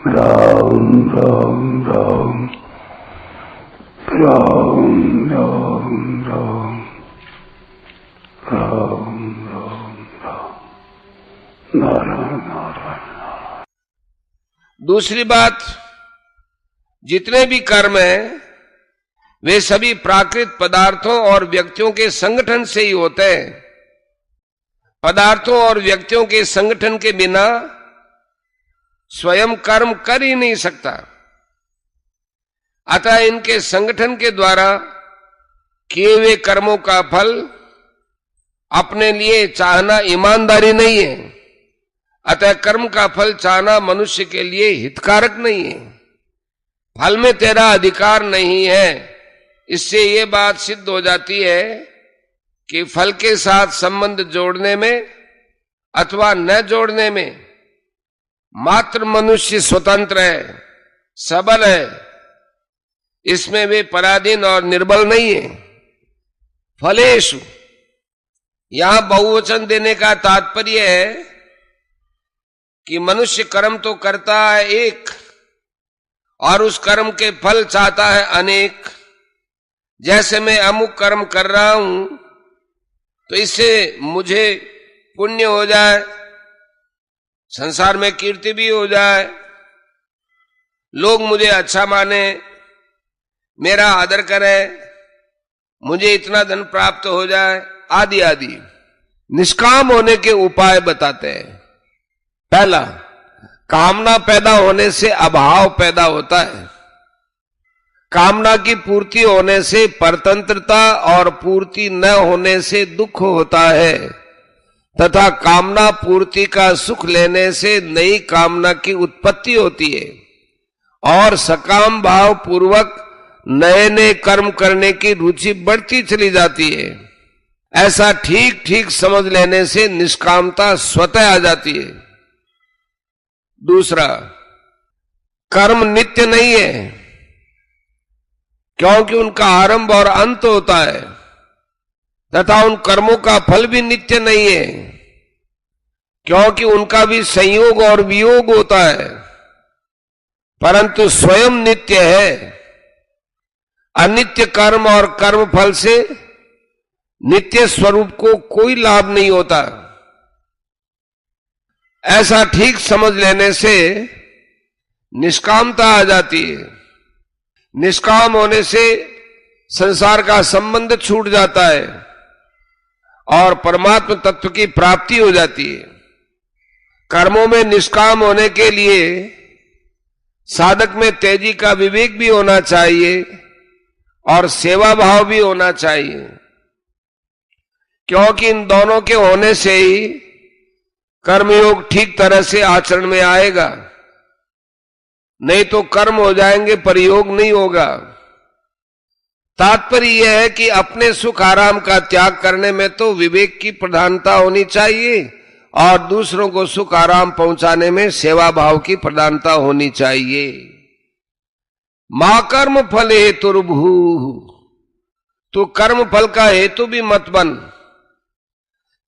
राम राम राम राम राम राम राम राम राम नारायण नारायण। दूसरी बात, जितने भी कर्म हैं वे सभी प्राकृत पदार्थों और व्यक्तियों के संगठन से ही होते हैं। पदार्थों और व्यक्तियों के संगठन के बिना स्वयं कर्म कर ही नहीं सकता। अतः इनके संगठन के द्वारा किए हुए कर्मों का फल अपने लिए चाहना ईमानदारी नहीं है। अतः कर्म का फल चाहना मनुष्य के लिए हितकारक नहीं है। फल में तेरा अधिकार नहीं है। इससे ये बात सिद्ध हो जाती है कि फल के साथ संबंध जोड़ने में अथवा न जोड़ने में मात्र मनुष्य स्वतंत्र है, सबल है। इसमें वे पराधीन और निर्बल नहीं है। फलेषु, यहां बहुवचन देने का तात्पर्य है कि मनुष्य कर्म तो करता है एक और उस कर्म के फल चाहता है अनेक। जैसे मैं अमुक कर्म कर रहा हूं तो इससे मुझे पुण्य हो जाए, संसार में कीर्ति भी हो जाए, लोग मुझे अच्छा माने, मेरा आदर करें, मुझे इतना धन प्राप्त हो जाए, आदि आदि निष्काम होने के उपाय बताते हैं। पहला, कामना पैदा होने से अभाव पैदा होता है। कामना की पूर्ति होने से परतंत्रता और पूर्ति न होने से दुख होता है तथा कामना पूर्ति का सुख लेने से नई कामना की उत्पत्ति होती है और सकाम भाव पूर्वक नए नए कर्म करने की रुचि बढ़ती चली जाती है। ऐसा ठीक ठीक समझ लेने से निष्कामता स्वतः आ जाती है। दूसरा, कर्म नित्य नहीं है क्योंकि उनका आरंभ और अंत होता है तथा उन कर्मों का फल भी नित्य नहीं है क्योंकि उनका भी संयोग और वियोग होता है, परंतु स्वयं नित्य है। अनित्य कर्म और कर्म फल से नित्य स्वरूप को कोई लाभ नहीं होता। ऐसा ठीक समझ लेने से निष्कामता आ जाती है। निष्काम होने से संसार का संबंध छूट जाता है और परमात्म तत्व की प्राप्ति हो जाती है। कर्मों में निष्काम होने के लिए साधक में तेजी का विवेक भी होना चाहिए और सेवा भाव भी होना चाहिए, क्योंकि इन दोनों के होने से ही कर्मयोग ठीक तरह से आचरण में आएगा। नहीं तो कर्म हो जाएंगे पर योग नहीं होगा। तात्पर्य यह है कि अपने सुख आराम का त्याग करने में तो विवेक की प्रधानता होनी चाहिए और दूसरों को सुख आराम पहुंचाने में सेवा भाव की प्रधानता होनी चाहिए। मां कर्म फल हेतुर्भू, तो कर्म फल का हेतु भी मत बन।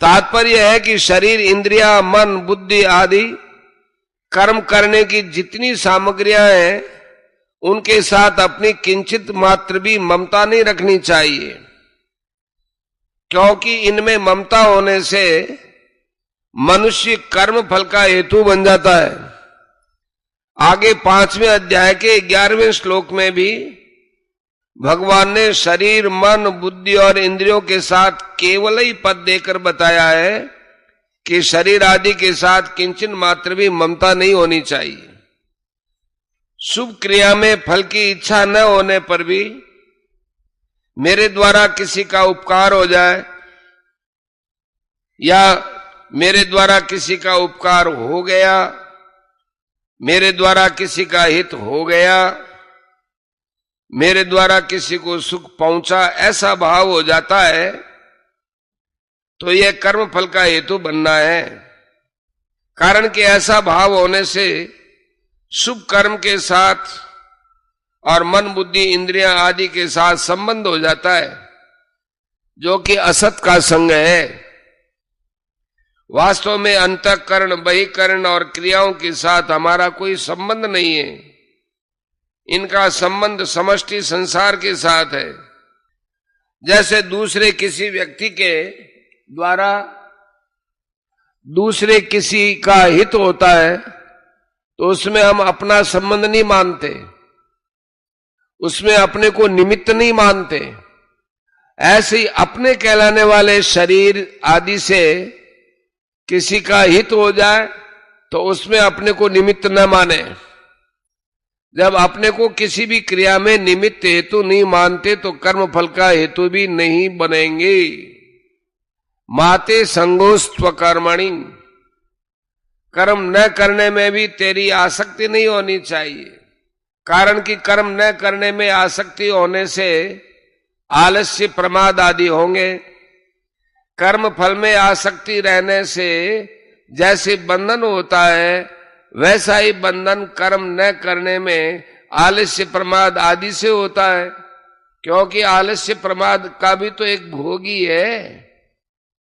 तात्पर्य है कि शरीर, इंद्रिया, मन, बुद्धि आदि कर्म करने की जितनी सामग्रियां हैं उनके साथ अपनी किंचित मात्र भी ममता नहीं रखनी चाहिए, क्योंकि इनमें ममता होने से मनुष्य कर्म फल का हेतु बन जाता है। आगे 5वें अध्याय के 11वें श्लोक में भी भगवान ने शरीर, मन, बुद्धि और इंद्रियों के साथ केवल ही पद देकर बताया है कि शरीर आदि के साथ किंचन मात्र भी ममता नहीं होनी चाहिए। शुभ क्रिया में फल की इच्छा न होने पर भी मेरे द्वारा किसी का उपकार हो जाए या मेरे द्वारा किसी का उपकार हो गया, मेरे द्वारा किसी का हित हो गया, मेरे द्वारा किसी को सुख पहुंचा, ऐसा भाव हो जाता है तो यह कर्म फल का हेतु बनना है। कारण कि ऐसा भाव होने से शुभ कर्म के साथ और मन, बुद्धि, इंद्रियां आदि के साथ संबंध हो जाता है, जो कि असत का संग है। वास्तव में अंतःकरण, बहिकरण और क्रियाओं के साथ हमारा कोई संबंध नहीं है। इनका संबंध समष्टि संसार के साथ है। जैसे दूसरे किसी व्यक्ति के द्वारा दूसरे किसी का हित होता है तो उसमें हम अपना संबंध नहीं मानते, उसमें अपने को निमित्त नहीं मानते। ऐसे ही अपने कहलाने वाले शरीर आदि से किसी का हित हो जाए तो उसमें अपने को निमित्त न माने। जब अपने को किसी भी क्रिया में निमित्त हेतु नहीं मानते तो कर्म फल का हेतु भी नहीं बनेंगे। माते संगोस्त्व कर्मणि, कर्म न करने में भी तेरी आसक्ति नहीं होनी चाहिए। कारण कि कर्म न करने में आसक्ति होने से आलस्य, प्रमाद आदि होंगे। कर्म फल में आसक्ति रहने से जैसे बंधन होता है वैसा ही बंधन कर्म न करने में आलस्य, प्रमाद आदि से होता है। क्योंकि आलस्य प्रमाद का भी तो एक भोग ही है,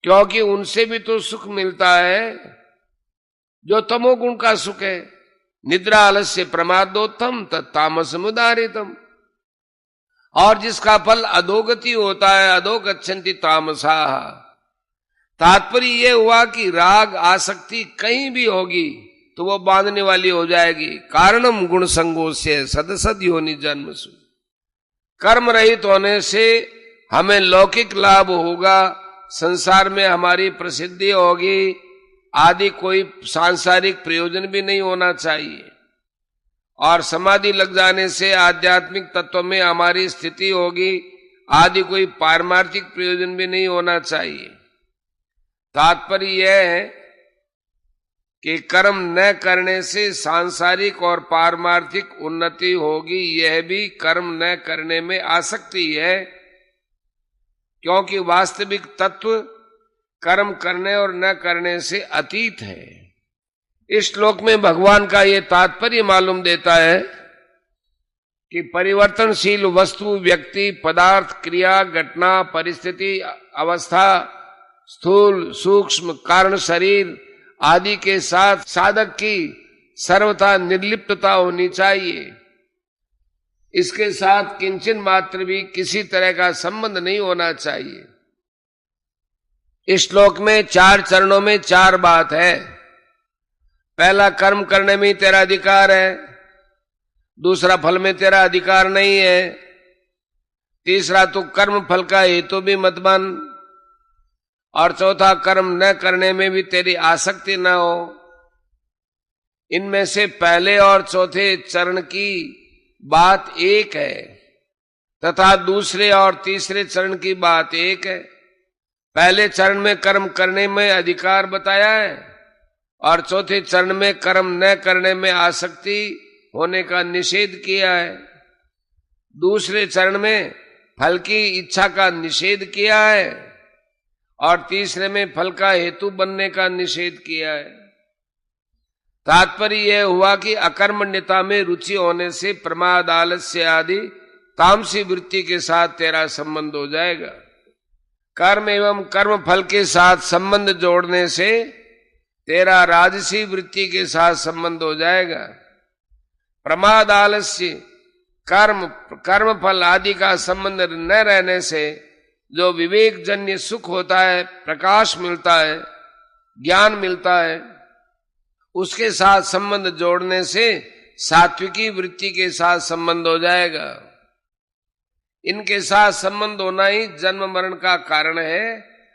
क्योंकि उनसे भी तो सुख मिलता है जो तमोगुण का सुख है। निद्रा आलस्य प्रमादोत्तम तत्तामसमुदारितम। और जिसका फल अधोगति होता है, अधोगच्छन्ति तामसाः। तात्पर्य यह हुआ कि राग आसक्ति कहीं भी होगी तो वो बांधने वाली हो जाएगी। कारणम गुण संगोष्य सदसद योनि जन्मसु। कर्म रहित होने से हमें लौकिक लाभ होगा, संसार में हमारी प्रसिद्धि होगी आदि, कोई सांसारिक प्रयोजन भी नहीं होना चाहिए। और समाधि लग जाने से आध्यात्मिक तत्व में हमारी स्थिति होगी आदि, कोई पारमार्थिक प्रयोजन भी नहीं होना चाहिए। तात्पर्य यह है कि कर्म न करने से सांसारिक और पारमार्थिक उन्नति होगी, यह भी कर्म न करने में आसक्ति है। क्योंकि वास्तविक तत्व कर्म करने और न करने से अतीत है। इस श्लोक में भगवान का ये तात्पर्य मालूम देता है कि परिवर्तनशील वस्तु, व्यक्ति, पदार्थ, क्रिया, घटना, परिस्थिति, अवस्था, स्थूल सूक्ष्म कारण शरीर आदि के साथ साधक की सर्वथा निर्लिप्तता होनी चाहिए। इसके साथ किंचन मात्र भी किसी तरह का संबंध नहीं होना चाहिए। इस श्लोक में 4 चरणों में 4 बात है। पहला, कर्म करने में तेरा अधिकार है। दूसरा, फल में तेरा अधिकार नहीं है। तीसरा, तू कर्म फल का हेतु भी मत बन। और चौथा, कर्म न करने में भी तेरी आसक्ति न हो। इनमें से पहले और चौथे चरण की बात एक है तथा दूसरे और तीसरे चरण की बात एक है। पहले चरण में कर्म करने में अधिकार बताया है और चौथे चरण में कर्म न करने में आसक्ति होने का निषेध किया है। दूसरे चरण में फल की इच्छा का निषेध किया है और तीसरे में फल का हेतु बनने का निषेध किया है। तात्पर्य यह हुआ कि अकर्मण्यता में रुचि होने से प्रमाद, आलस्य आदि तामसी वृत्ति के साथ तेरा संबंध हो जाएगा। कर्म एवं कर्म फल के साथ संबंध जोड़ने से तेरा राजसी वृत्ति के साथ संबंध हो जाएगा। प्रमाद, आलस्य, कर्म फल आदि का संबंध न रहने से जो विवेक जन्य सुख होता है, प्रकाश मिलता है, ज्ञान मिलता है, उसके साथ संबंध जोड़ने से सात्विकी वृत्ति के साथ संबंध हो जाएगा। इनके साथ संबंध होना ही जन्म मरण का कारण है।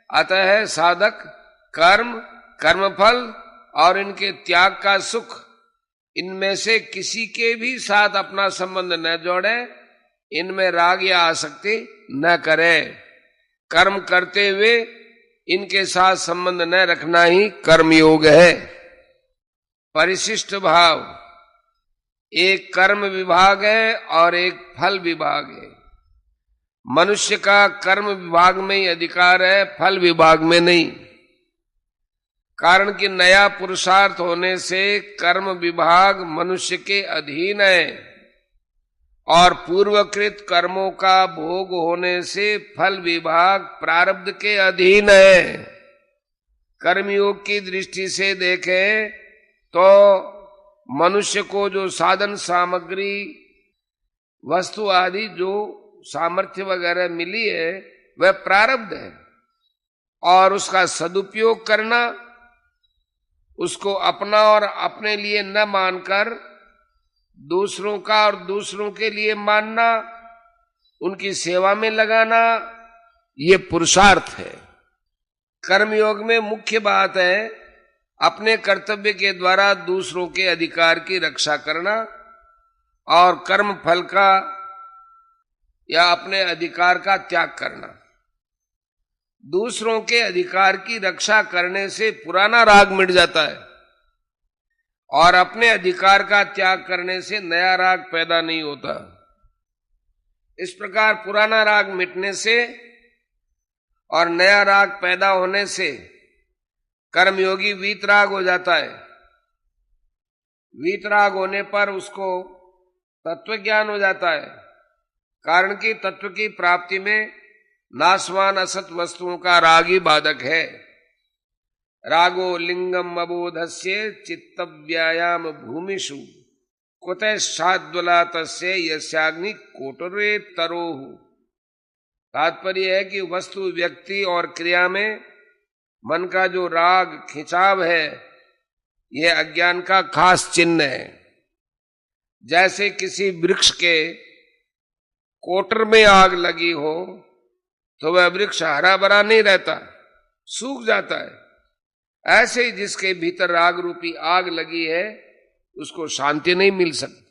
अतः साधक कर्म, कर्मफल और इनके त्याग का सुख, इनमें से किसी के भी साथ अपना संबंध न जोड़े, इनमें राग या आसक्ति न करे। कर्म करते हुए इनके साथ संबंध न रखना ही कर्मयोग है। परिशिष्ट भाव, एक कर्म विभाग है और एक फल विभाग है। मनुष्य का कर्म विभाग में ही अधिकार है, फल विभाग में नहीं। कारण कि नया पुरुषार्थ होने से कर्म विभाग मनुष्य के अधीन है और पूर्वकृत कर्मों का भोग होने से फल विभाग प्रारब्ध के अधीन है। कर्मयोग की दृष्टि से देखें तो मनुष्य को जो साधन सामग्री वस्तु आदि जो सामर्थ्य वगैरह मिली है वह प्रारब्ध है, और उसका सदुपयोग करना, उसको अपना और अपने लिए न मानकर दूसरों का और दूसरों के लिए मानना, उनकी सेवा में लगाना, ये पुरुषार्थ है। कर्मयोग में मुख्य बात है अपने कर्तव्य के द्वारा दूसरों के अधिकार की रक्षा करना और कर्म फल का या अपने अधिकार का त्याग करना। दूसरों के अधिकार की रक्षा करने से पुराना राग मिट जाता है और अपने अधिकार का त्याग करने से नया राग पैदा नहीं होता। इस प्रकार पुराना राग मिटने से और नया राग पैदा होने से कर्मयोगी वीतराग हो जाता है। वीतराग होने पर उसको तत्व ज्ञान हो जाता है, कारण कि तत्व की प्राप्ति में नाशवान असत वस्तुओं का राग ही बाधक है। रागो लिंगम अबोधस्य चित्त व्यायाम भूमिषु कुतः शाद्वला तस्य यस्याग्नि कोटरे तरोहु। तात्पर्य है कि वस्तु, व्यक्ति और क्रिया में मन का जो राग खिंचाव है, यह अज्ञान का खास चिन्ह है। जैसे किसी वृक्ष के कोटर में आग लगी हो तो वह वृक्ष हरा भरा नहीं रहता, सूख जाता है। ऐसे ही जिसके भीतर राग रूपी आग लगी है उसको शांति नहीं मिल सकती।